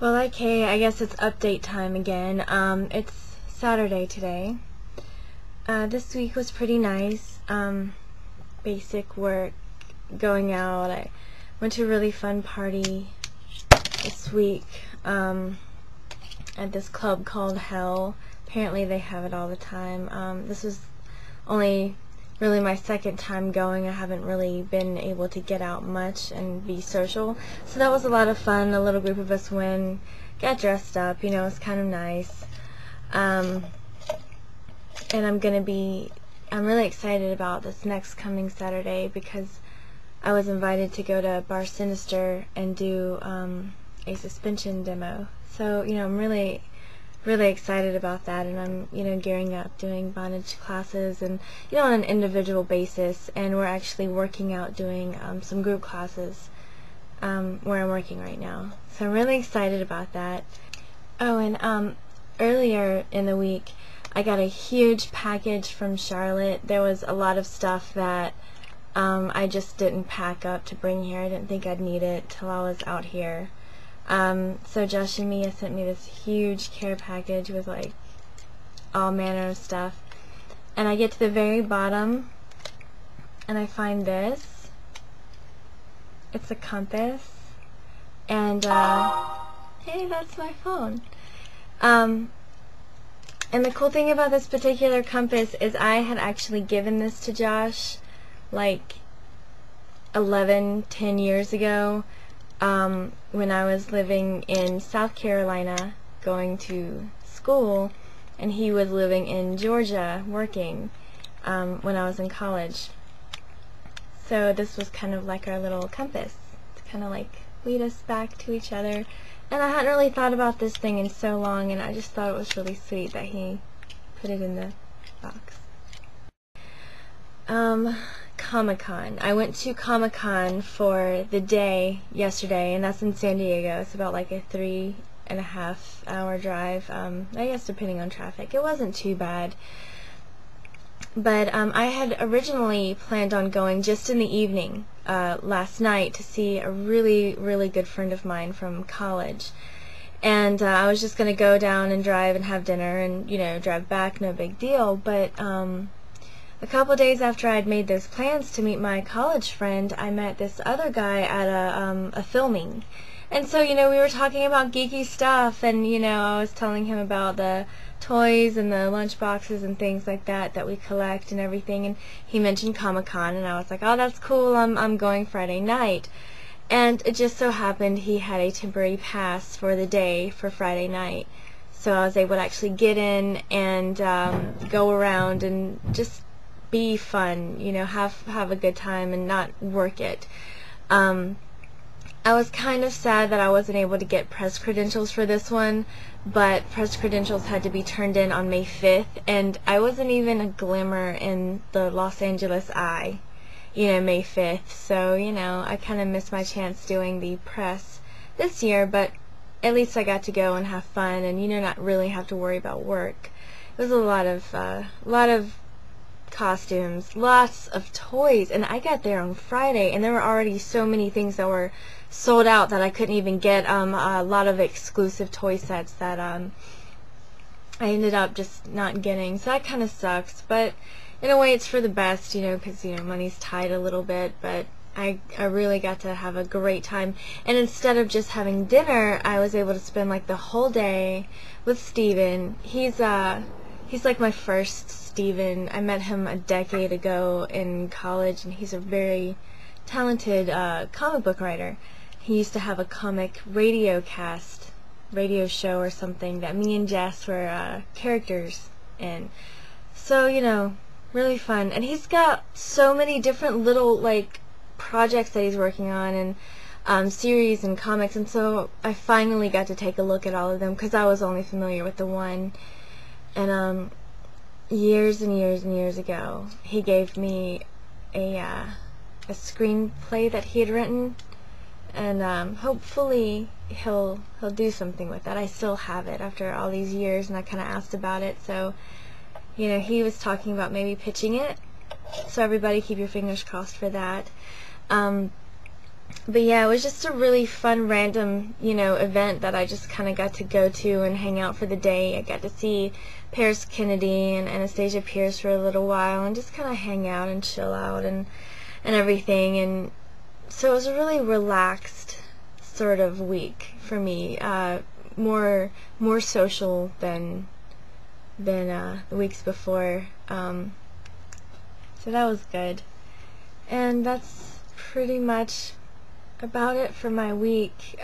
Well, okay, I guess it's update time again. It's Saturday today. This week was pretty nice. Basic work, going out. I went to a really fun party this week at this club called Hell. Apparently they have it all the time. This was only really my second time going. I haven't really been able to get out much and be social. So that was a lot of fun. A little group of us went, got dressed up, you know, it's kind of nice. And I'm really excited about this next coming Saturday because I was invited to go to Bar Sinister and do a suspension demo. So, you know, I'm really excited about that, and I'm, you know, gearing up doing bondage classes and, you know, on an individual basis, and we're actually working out doing some group classes where I'm working right now. So I'm really excited about that. Oh, and earlier in the week I got a huge package from Charlotte. There was a lot of stuff that I just didn't pack up to bring here. I didn't think I'd need it till I was out here. So Josh and Mia sent me this huge care package with like all manner of stuff, and I get to the very bottom and I find this. It's a compass, and hey, that's my phone. And the cool thing about this particular compass is I had actually given this to Josh like 10 years ago. When I was living in South Carolina going to school, and he was living in Georgia working when I was in college. So this was kind of like our little compass to kind of like lead us back to each other. And I hadn't really thought about this thing in so long, and I just thought it was really sweet that he put it in the box. Comic-Con. I went to Comic-Con for the day yesterday, and that's in San Diego. It's about like a 3.5-hour drive, I guess depending on traffic. It wasn't too bad. But I had originally planned on going just in the evening last night to see a really good friend of mine from college. And I was just going to go down and drive and have dinner and, you know, drive back, no big deal. But a couple days after I'd made those plans to meet my college friend, I met this other guy at a filming. And so, you know, we were talking about geeky stuff, and, you know, I was telling him about the toys and the lunch boxes and things like that that we collect and everything, and he mentioned Comic-Con, and I was like, oh, that's cool, I'm going Friday night. And it just so happened he had a temporary pass for the day for Friday night. So I was able to actually get in and go around and just be fun, you know, have a good time and not work it. I was kind of sad that I wasn't able to get press credentials for this one, but press credentials had to be turned in on May 5th, and I wasn't even a glimmer in the Los Angeles eye, you know, May 5th, so, you know, I kind of missed my chance doing the press this year, but at least I got to go and have fun and, you know, not really have to worry about work. It was a lot of costumes, lots of toys, and I got there on Friday, and there were already so many things that were sold out that I couldn't even get a lot of exclusive toy sets that I ended up just not getting, so that kind of sucks, but in a way it's for the best, you know, because, you know, money's tight a little bit, but I really got to have a great time. And instead of just having dinner, I was able to spend like the whole day with Steven. He's like my first Steven. I met him a decade ago in college, and he's a very talented comic book writer. He used to have a comic radio show or something that me and Jess were characters in. So, you know, really fun. And he's got so many different little like projects that he's working on, and series and comics, and so I finally got to take a look at all of them because I was only familiar with the one. And years and years ago, he gave me a screenplay that he had written, and hopefully he'll do something with that. I still have it after all these years, and I kind of asked about it, so, you know, he was talking about maybe pitching it, so everybody keep your fingers crossed for that. But yeah, it was just a really fun random, event that I just kind of got to go to and hang out for the day. I got to see Paris Kennedy and Anastasia Pierce for a little while and just kind of hang out and chill out and everything. And so it was a really relaxed sort of week for me, more social than the weeks before. So that was good. And that's pretty much about it for my week.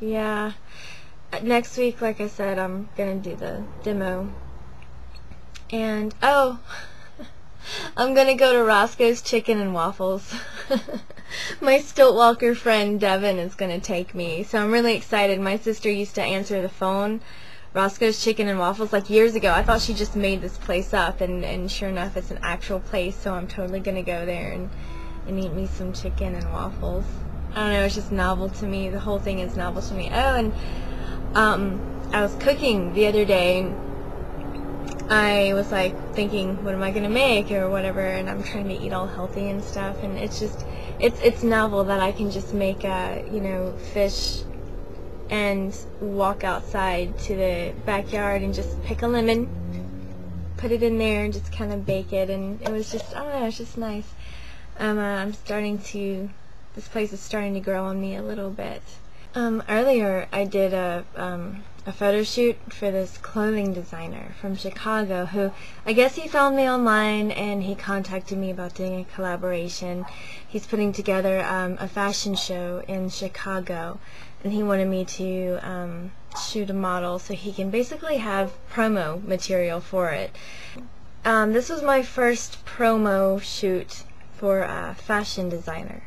Yeah. Next week, like I said, I'm gonna do the demo. And, oh, I'm gonna go to Roscoe's Chicken and Waffles. My stilt walker friend Devin is gonna take me, so I'm really excited. My sister used to answer the phone, Roscoe's Chicken and Waffles, like years ago. I thought she just made this place up, and sure enough, it's an actual place, so I'm totally gonna go there and eat me some chicken and waffles. I don't know, it's just novel to me. The whole thing is novel to me. Oh, and I was cooking the other day. I was like thinking, what am I gonna make or whatever, and I'm trying to eat all healthy and stuff, and it's just it's novel that I can just make fish and walk outside to the backyard and just pick a lemon, put it in there, and just kind of bake it. And it was just, I don't know, it's just nice. This place is starting to grow on me a little bit. Earlier I did a photo shoot for this clothing designer from Chicago who, I guess he found me online and he contacted me about doing a collaboration. He's putting together a fashion show in Chicago, and he wanted me to shoot a model so he can basically have promo material for it. This was my first promo shoot for a fashion designer.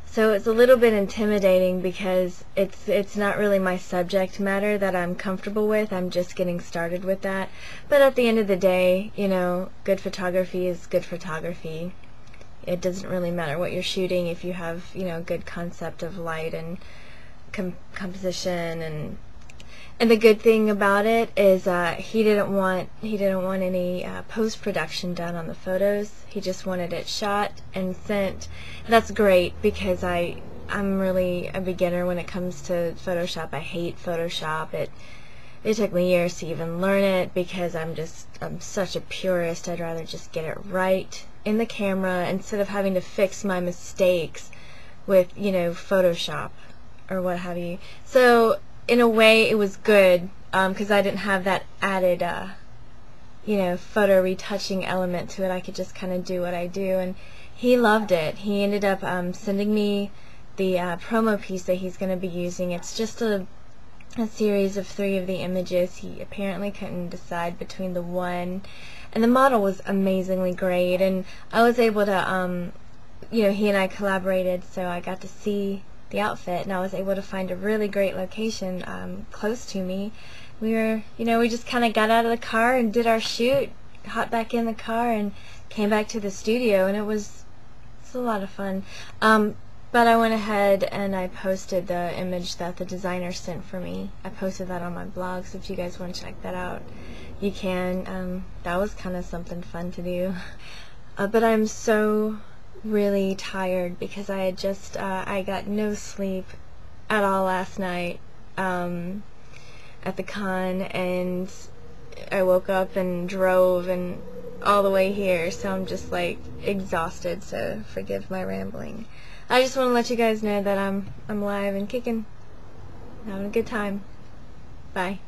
So it's a little bit intimidating because it's not really my subject matter that I'm comfortable with. I'm just getting started with that. But at the end of the day, good photography is good photography. It doesn't really matter what you're shooting if you have, good concept of light and composition. And the good thing about it is he didn't want any post-production done on the photos. He just wanted it shot and sent. That's great because I'm really a beginner when it comes to Photoshop. I hate Photoshop. It took me years to even learn it because I'm such a purist. I'd rather just get it right in the camera instead of having to fix my mistakes with, Photoshop or what have you. So in a way it was good because I didn't have that added photo retouching element to it. I could just kind of do what I do, and he loved it. He ended up sending me the promo piece that he's going to be using. It's just a series of 3 of the images. He apparently couldn't decide between the one, and the model was amazingly great, and I was able to he and I collaborated, so I got to see the outfit, and I was able to find a really great location close to me. We just kind of got out of the car and did our shoot, hopped back in the car and came back to the studio, and it's a lot of fun. But I went ahead and I posted the image that the designer sent for me. I posted that on my blog, so if you guys want to check that out, you can. That was kind of something fun to do. But I'm so really tired because I had just I got no sleep at all last night at the con, and I woke up and drove and all the way here, so I'm just like exhausted, so forgive my rambling. I just want to let you guys know that I'm alive and kicking, having a good time. Bye.